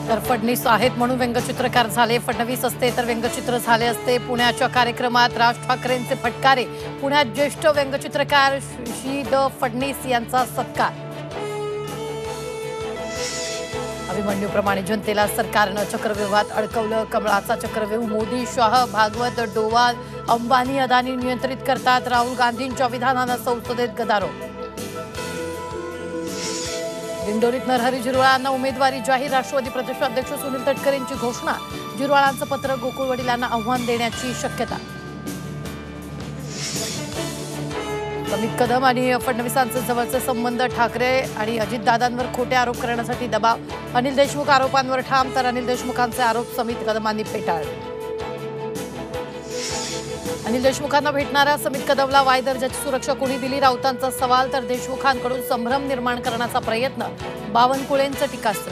तर फडणवीस आहेत म्हणून व्यंगचित्रकार झाले, फडणवीस असते तर व्यंगचित्र झाले असते। पुण्याच्या कार्यक्रमात राज ठाकरेंचे फटकारे, पुण्यात ज्येष्ठ व्यंगचित्रकार श्री द फडणवीस यांचा सत्कार। अभिमन्यूप्रमाणे जनतेला सरकारनं चक्रव्यूहात अडकवलं, कमळाचा चक्रव्यूह मोदी, शाह, भागवत, डोवाल, अंबानी, अदानी नियंत्रित करतात, राहुल गांधींच्या विधानानं संसदेत गदारोळ। दिंडोरीत नरहरी झिरवाळांना उमेदवारी जाहीर, राष्ट्रवादी प्रदेशाध्यक्ष सुनील तटकरेंची घोषणा, झिरवाळांचं पत्र गोकुळ वडिलांना आव्हान देण्याची शक्यता। समीत कदम आणि फडणवीसांचे जवळचे संबंध, ठाकरे आणि अजितदादांवर खोटे आरोप करण्यासाठी दबाव, अनिल देशमुख आरोपांवर ठाम, तर अनिल देशमुखांचे आरोप समीत कदमांनी फेटाळले। अनिल देशमुखांना भेटणाऱ्या समीत कदमला वाय दर्जाची सुरक्षा कोणी दिली, राऊतांचा सवाल, तर देशमुखांकडून संभ्रम निर्माण करण्याचा प्रयत्न, बावनकुळेंचं टीकास्त्र।